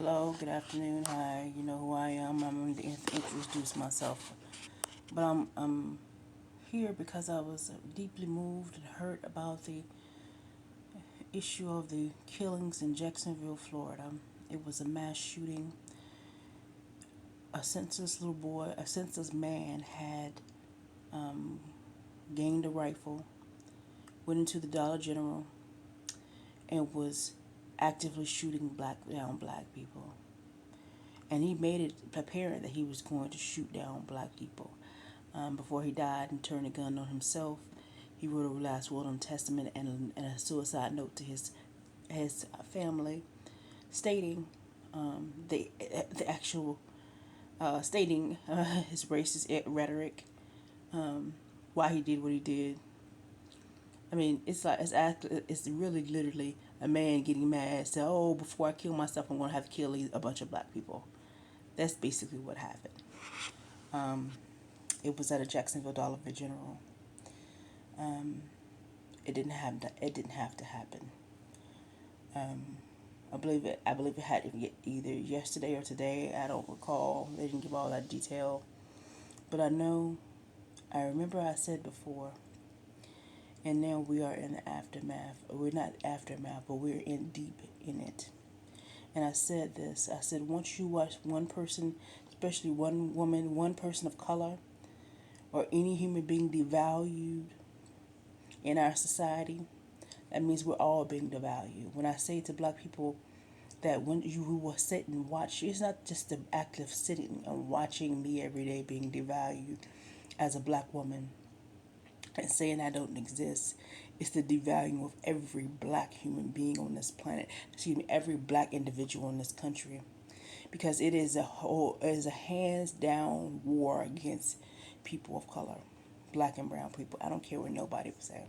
Hello, good afternoon, hi. You know who I am. I'm going to introduce myself. But I'm here because I was deeply moved and hurt about the issue of the killings in Jacksonville, Florida. It was a mass shooting. A senseless little boy, a senseless man had gained a rifle, went into the Dollar General, and was actively shooting down black people. And he made it apparent that he was going to shoot down black people. Before he died and turned a gun on himself, he wrote a last will and testament and a suicide note to his family, stating the actual stating his racist rhetoric, why he did what he did. I mean, it's really literally a man getting mad, say, "Oh, before I kill myself, I'm going to have to kill a bunch of black people." That's basically what happened. Um, it was at a Jacksonville Dollar General. Um, it didn't have to happen. Um, I believe it had either yesterday or today. I don't recall. They didn't give all that detail, but I know. I remember I said before, and now we are in the aftermath. We're not aftermath, but we're in deep in it. And I said this. I said once you watch one person, especially one woman, one person of color, or any human being devalued in our society, that means we're all being devalued. When I say to black people that when you will sit and watch, it's not just the act of sitting and watching me every day being devalued as a black woman and saying I don't exist. It's the devaluing of every black human being on this planet. Excuse me, every black individual in this country. Because it is a hands down war against people of color, black and brown people. I don't care what nobody was saying.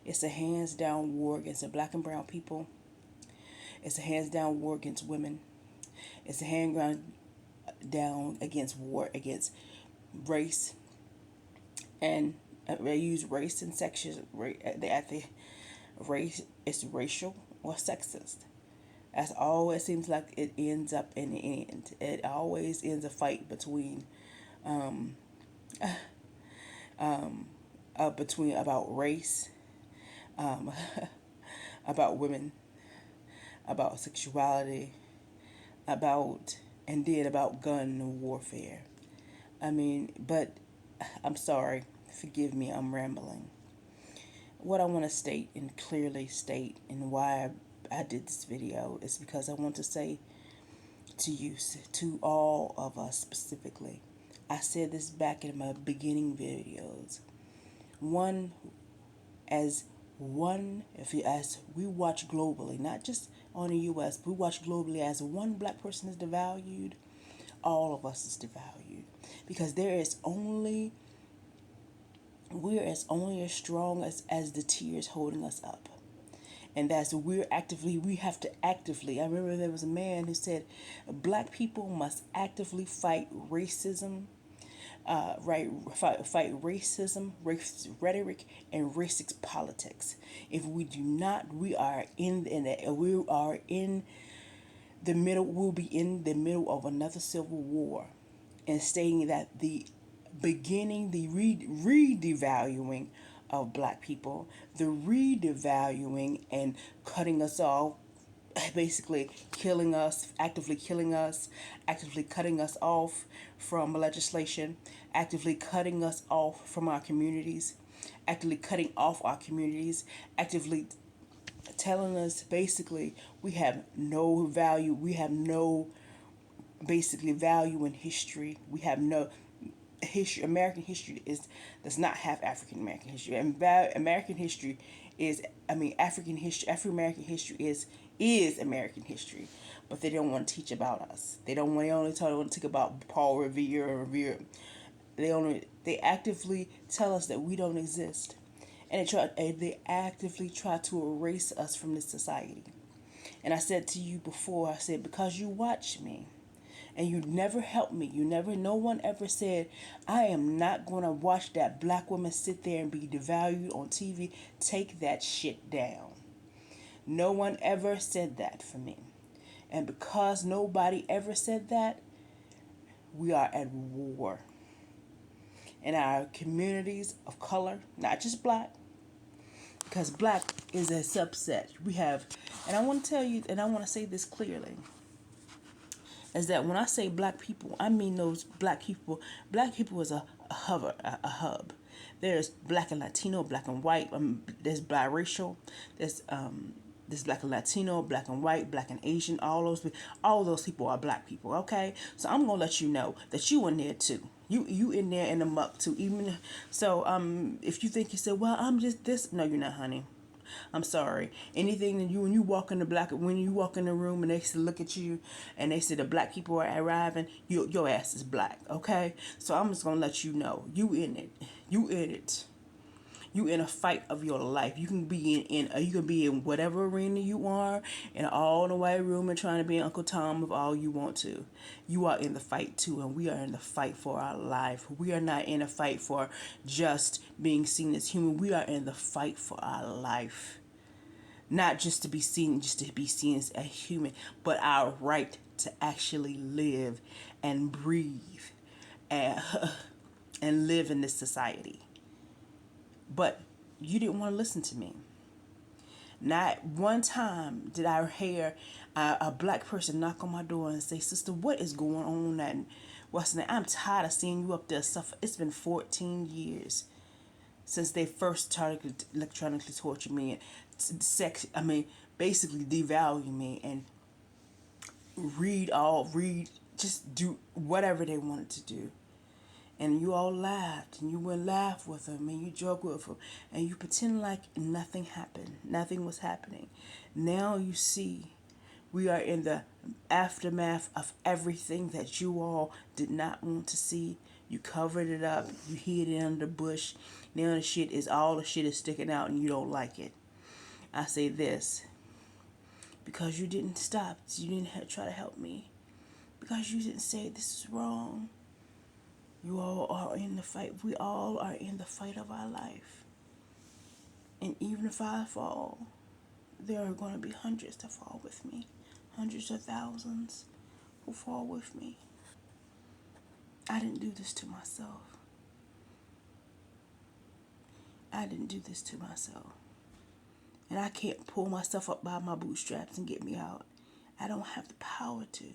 It's a hands down war against the black and brown people. It's a hands down war against women. It's a hand down against war against race, and they use race and sexism. The race is racial or sexist. That's all it seems like it ends up in the end. It always ends a fight um, between about race, um, about women, about sexuality, about and then about gun warfare. I mean, but I'm sorry, forgive me, I'm rambling. What I want to state and clearly state and why I did this video is because I want to say to you, to all of us specifically. I said this back in my beginning videos. One, as if you, as we watch globally, not just on the U.S., but we watch globally as one black person is devalued, all of us is devalued. Because we're as only as strong as the tears holding us up. And that's we have to actively. I remember there was a man who said, black people must actively fight racism, fight racism, race rhetoric, and racist politics. If we do not, we are in the middle. We'll be in the middle of another civil war, and stating that the beginning, the redevaluing of black people, the redevaluing and cutting us off, basically killing us, actively cutting us off from legislation, actively cutting us off from our communities, actively cutting off our communities, actively telling us basically we have no value, we have no basically value in history, we have no history. American history does not have African American history. And American history is, I mean, African American history is American history, but they don't want to teach about us. They don't want. They only want to talk about Paul Revere or Revere. They actively tell us that we don't exist, and they actively try to erase us from this society. And I said to you before, I said, because you watch me and you never helped me. No one ever said, I am not going to watch that black woman sit there and be devalued on TV. Take that shit down. No one ever said that for me. And because nobody ever said that, we are at war. In our communities of color, not just black, because black is a subset. We have, and I want to tell you, and I want to say this clearly, is that when I say black people, I mean those black people. Black people is a hub. There's black and Latino, black and white. There's biracial. There's black and Latino, black and white, black and Asian. All those people are black people. Okay, so I'm gonna let you know that you in there too. You in there in the muck too. Even so, if you think you said, well, I'm just this. No, you're not, honey. I'm sorry. Anything that when you walk in when you walk in the room and they look at you and they say the black people are arriving, your ass is black. Okay, so I'm just gonna let you know you in it. You in it. You in a fight of your life. You can be you can be in whatever arena you are, in all the white room and trying to be Uncle Tom of all you want to. You are in the fight too, and we are in the fight for our life. We are not in a fight for just being seen as human. We are in the fight for our life. Not just to be seen, just to be seen as a human, but our right to actually live and breathe and, and live in this society. But you didn't want to listen to me. Not one time did I hear a black person knock on my door and say, "Sister, what is going on?" And what's that? I'm tired of seeing you up there suffer. It's been 14 years since they first started to electronically torture me and basically devalue me and just do whatever they wanted to do. And you all laughed, and you went laugh with them, and you joke with them, and you pretend like nothing happened, nothing was happening. Now you see, we are in the aftermath of everything that you all did not want to see. You covered it up, you hid it under the bush. Now all the shit is sticking out, and you don't like it. I say this because you didn't stop, you didn't try to help me, because you didn't say this is wrong. You all are in the fight. We all are in the fight of our life. And even if I fall, there are going to be hundreds to fall with me. Hundreds of thousands who fall with me. I didn't do this to myself. I didn't do this to myself. And I can't pull myself up by my bootstraps and get me out. I don't have the power to.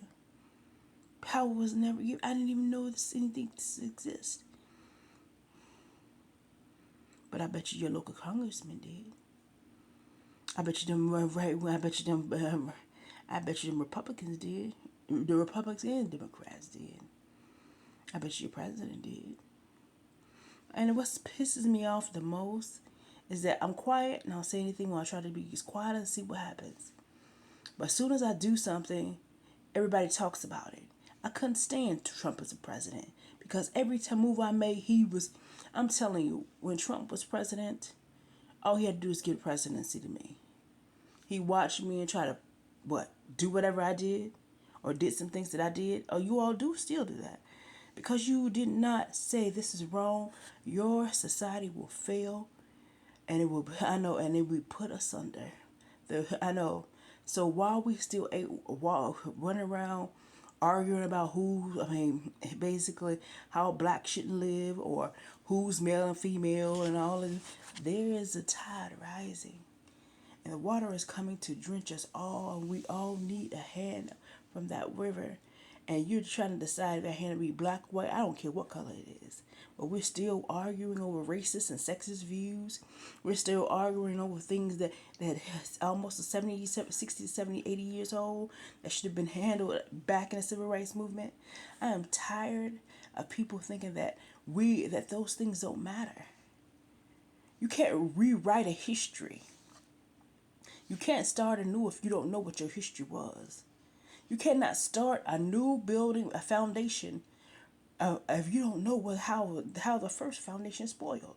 Power was never given. I didn't even know anything exists. But I bet you your local congressman did. I bet you them I bet you them Republicans did. The Republicans and Democrats did. I bet you your president did. And what pisses me off the most is that I'm quiet and I don't say anything when I try to be as quiet and see what happens. But as soon as I do something, everybody talks about it. I couldn't stand Trump as a president because every time move I made, I'm telling you, when Trump was president, all he had to do was give the presidency to me. He watched me and try to, do whatever I did or did some things that I did. Oh, you all still do that. Because you did not say this is wrong, your society will fail and it will, and it will put us under. I know. So while we still running around arguing about basically how black shouldn't live or who's male and female and all of this, there is a tide rising. And the water is coming to drench us all. We all need a hand from that river. And you're trying to decide if that hand to be black, white, I don't care what color it is. But we're still arguing over racist and sexist views. We're still arguing over things that is almost 60, 70, 80 years old that should have been handled back in the civil rights movement. I am tired of people thinking that those things don't matter. You can't rewrite a history. You can't start anew if you don't know what your history was. You cannot start a new building, a foundation, if you don't know how the first foundation spoiled.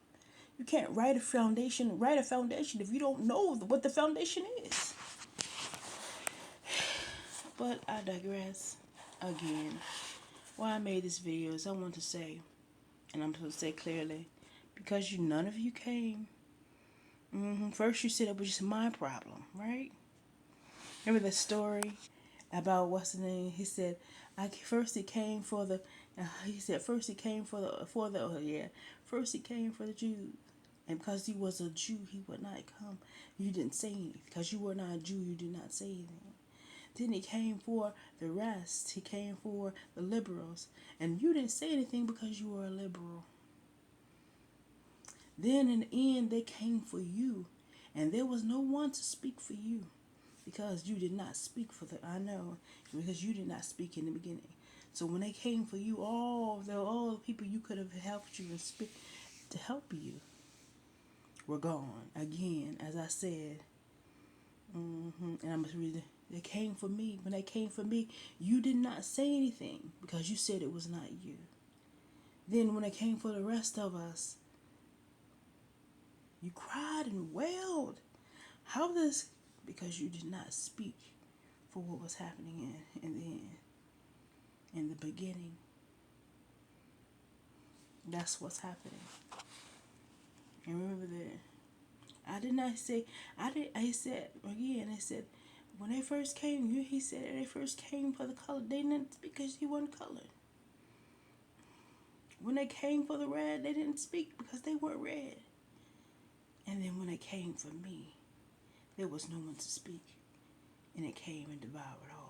You can't write a foundation if you don't know what the foundation is. But I digress again. Why I made this video is I want to say, and I'm going to say clearly, because none of you came. First you said it was just my problem, right? Remember that story about what's the name. He said, "I first he came for the." He said first he came for the yeah first he came for the Jews, and because he was a Jew he would not come. You didn't say anything because you were not a Jew. You did not say anything. Then he came for the rest. He came for the liberals, and you didn't say anything because you were a liberal. Then in the end they came for you, and there was no one to speak for you because you did not speak for the. I know because you did not speak in the beginning. So when they came for you, all the people you could have helped you and speak to help you were gone again. As I said, and I must read it. They came for me. When they came for me, you did not say anything because you said it was not you. Then when they came for the rest of us, you cried and wailed. How this? Because you did not speak for what was happening in the end, in the beginning. That's what's happening. And remember that I did not say I did. I said again. I said when they first came, he said they first came for the color. They didn't speak because he wasn't colored. When they came for the red, they didn't speak because they weren't red. And then when they came for me, there was no one to speak, and it came and devoured all.